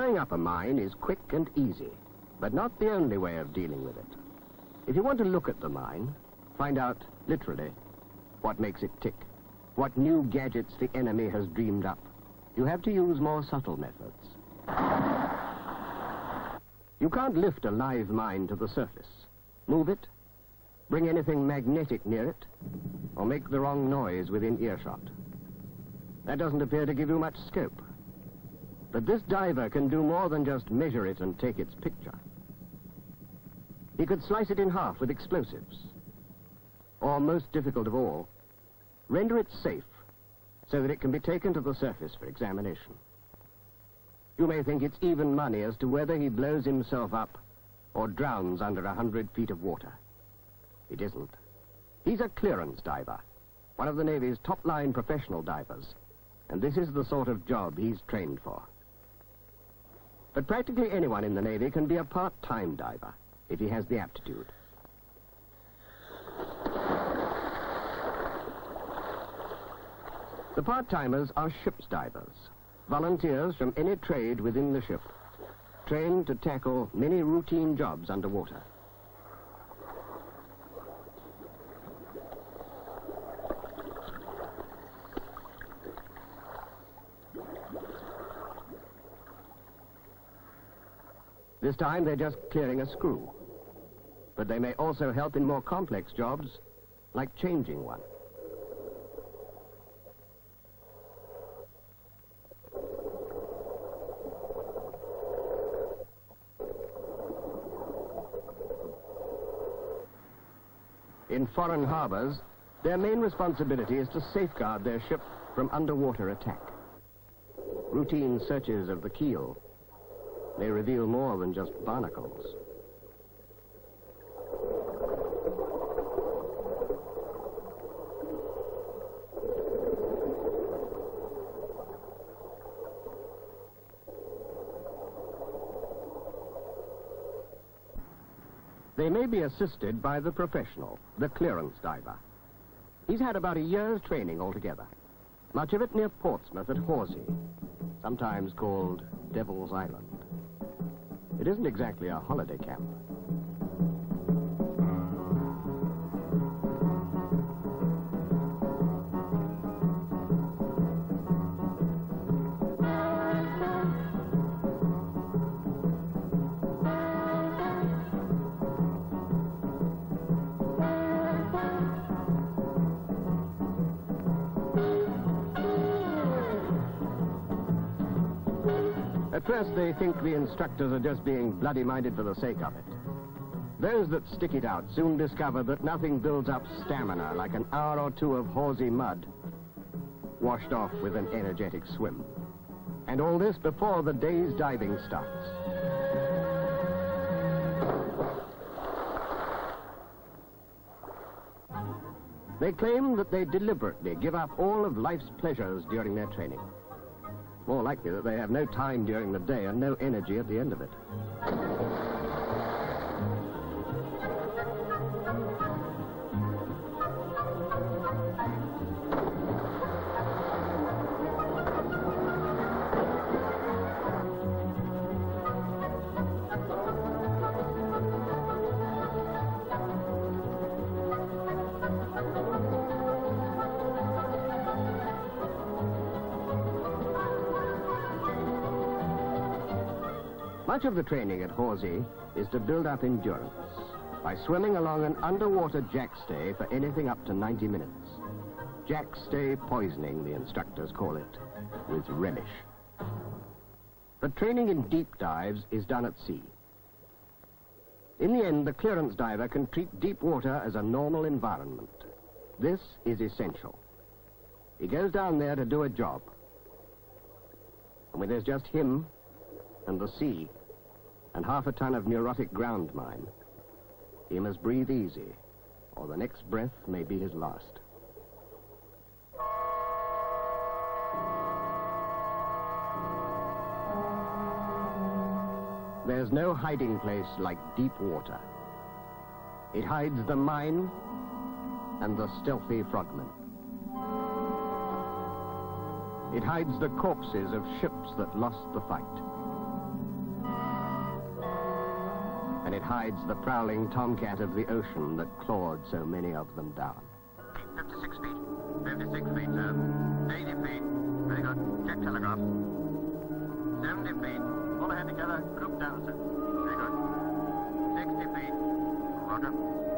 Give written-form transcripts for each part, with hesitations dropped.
Blowing up a mine is quick and easy, but not the only way of dealing with it. If you want to look at the mine, find out, literally, what makes it tick, what new gadgets the enemy has dreamed up, you have to use more subtle methods. You can't lift a live mine to the surface, move it, bring anything magnetic near it, or make the wrong noise within earshot. That doesn't appear to give you much scope. But this diver can do more than just measure it and take its picture. He could slice it in half with explosives. Or, most difficult of all, render it safe so that it can be taken to the surface for examination. You may think it's even money as to whether he blows himself up or drowns under 100 feet of water. It isn't. He's a clearance diver, one of the Navy's top-line professional divers, and this is the sort of job he's trained for. But practically anyone in the Navy can be a part-time diver if he has the aptitude. The part-timers are ship's divers, volunteers from any trade within the ship, trained to tackle many routine jobs underwater. This time they're just clearing a screw, but they may also help in more complex jobs, like changing one. In foreign harbors, their main responsibility is to safeguard their ship from underwater attack. Routine searches of the keel may reveal more than just barnacles. They may be assisted by the professional, the clearance diver. He's had about a year's training altogether, much of it near Portsmouth at Horsey, sometimes called Devil's Island. It isn't exactly a holiday camp. At first, they think the instructors are just being bloody-minded for the sake of it. Those that stick it out soon discover that nothing builds up stamina like an hour or two of Horsey mud, washed off with an energetic swim. And all this before the day's diving starts. They claim that they deliberately give up all of life's pleasures during their training. More likely that they have no time during the day and no energy at the end of it. Much of the training at Horsey is to build up endurance by swimming along an underwater jackstay for anything up to 90 minutes. Jackstay poisoning, the instructors call it, with relish. But training in deep dives is done at sea. In the end, the clearance diver can treat deep water as a normal environment. This is essential. He goes down there to do a job. And when there's just him and the sea, and half a ton of neurotic ground mine, he must breathe easy, or the next breath may be his last. There's no hiding place like deep water. It hides the mine and the stealthy frogmen. It hides the corpses of ships that lost the fight. and it hides the prowling tomcat of the ocean that clawed so many of them down. 56 feet. 56 feet, sir. 80 feet. Very good. Check telegraph. 70 feet. All ahead together. Group down, sir. Very good. 60 feet. Roger.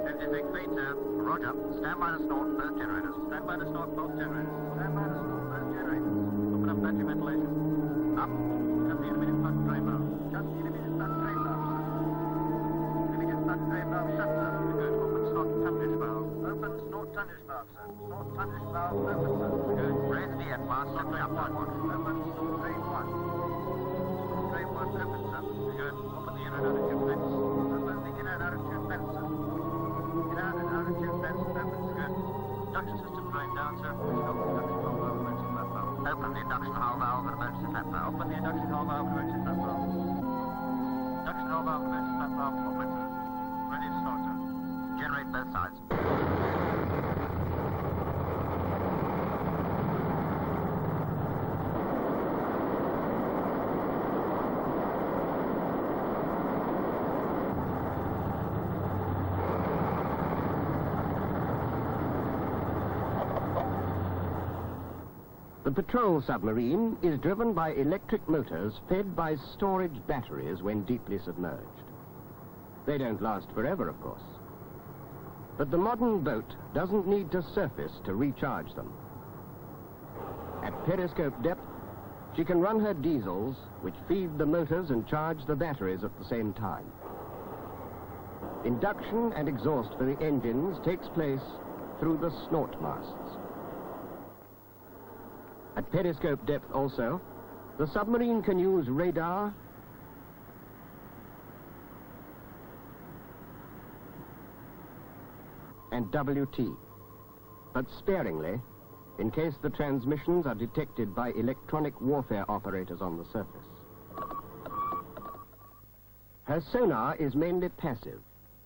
56 feet, sir. Roger. Stand by the snort, both generators. Stand by the snort, both generators. Stand by the snort, both generators. Open up battery ventilation. Up. Shut the intermediate plug drain valve. Shut the intermediate plug drain valve, sir. Intermediate plug drain valve shut, sir. Good. Open snort tonnage valve. Open snort tonnage valve, sir. Snort tonnage valve open, sir. Good. Raise the DF fast. Set up one. Open snort drain 1. Snort drain 1 open, sir. Good. Open the inner and outer tube vents. Open the inner and outer tube vents, sir. Inner and outer tube vents open. Good. Induction system drain down, sir. Stop the induction valve valve, emergency flap valve. Open the induction hull valve and emergency flap valve. Open the induction hull valve and emergency flap valve. Induction hull valve and emergency flap valve open, sir. Ready to start, sir. Generate both sides. The patrol submarine is driven by electric motors fed by storage batteries when deeply submerged. They don't last forever, of course. But the modern boat doesn't need to surface to recharge them. At periscope depth, she can run her diesels, which feed the motors and charge the batteries at the same time. Induction and exhaust for the engines takes place through the snort masts. At periscope depth also, the submarine can use radar and WT, but sparingly, in case the transmissions are detected by electronic warfare operators on the surface. Her sonar is mainly passive.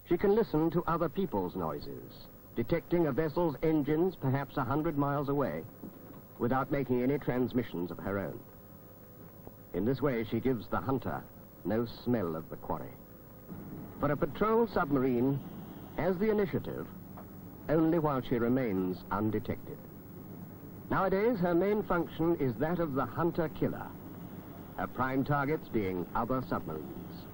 She can listen to other people's noises, detecting a vessel's engines perhaps 100 miles away, without making any transmissions of her own. In this way, she gives the hunter no smell of the quarry. For a patrol submarine has the initiative only while she remains undetected. Nowadays, her main function is that of the hunter-killer, her prime targets being other submarines.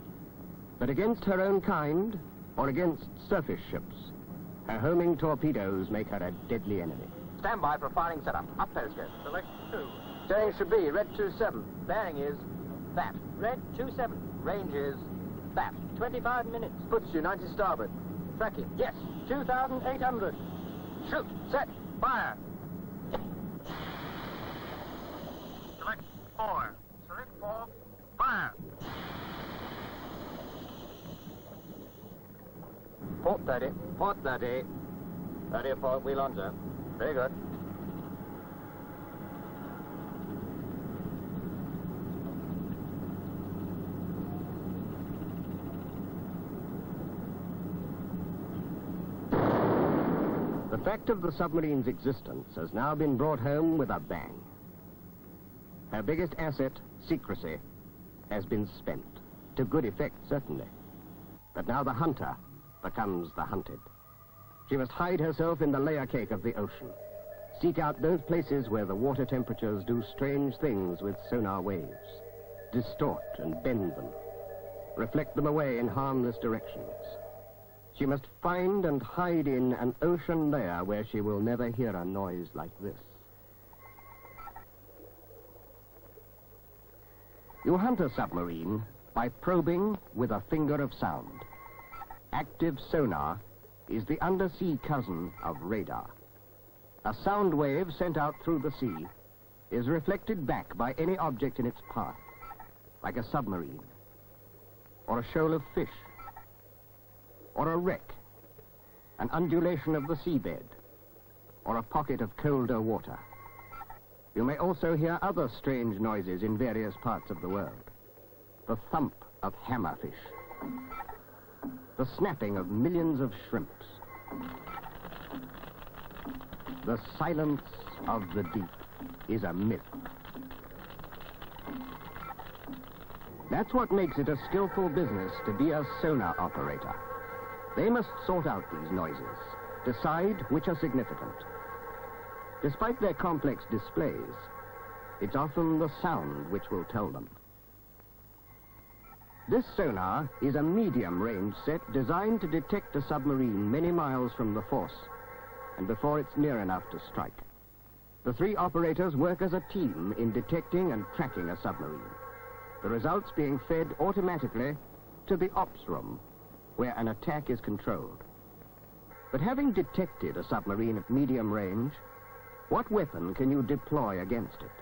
But against her own kind, or against surface ships, her homing torpedoes make her a deadly enemy. Stand by for firing setup. Up periscope. Select 2. Steering should be red 27. Bearing is that. Red 27. Range is that. 25 minutes. Puts you 90 starboard. Tracking. Yes. 2,800. Shoot. Set. Fire. Select 4. Select 4. Fire. Port 30. Port 30. 30 port, wheel on, sir. Very good. The fact of the submarine's existence has now been brought home with a bang. Her biggest asset, secrecy, has been spent. To good effect, certainly. But now the hunter becomes the hunted. She must hide herself in the layer cake of the ocean. Seek out those places where the water temperatures do strange things with sonar waves. Distort and bend them. Reflect them away in harmless directions. She must find and hide in an ocean layer where she will never hear a noise like this. You hunt a submarine by probing with a finger of sound. Active sonar is the undersea cousin of radar. A sound wave sent out through the sea is reflected back by any object in its path, like a submarine, or a shoal of fish, or a wreck, an undulation of the seabed, or a pocket of colder water. You may also hear other strange noises in various parts of the world. The thump of hammerfish, the snapping of millions of shrimps, the silence of the deep is a myth. That's what makes it a skillful business to be a sonar operator. They must sort out these noises, decide which are significant. Despite their complex displays, it's often the sound which will tell them. This sonar is a medium-range set designed to detect a submarine many miles from the force and before it's near enough to strike. The three operators work as a team in detecting and tracking a submarine, the results being fed automatically to the ops room, where an attack is controlled. But having detected a submarine at medium range, what weapon can you deploy against it?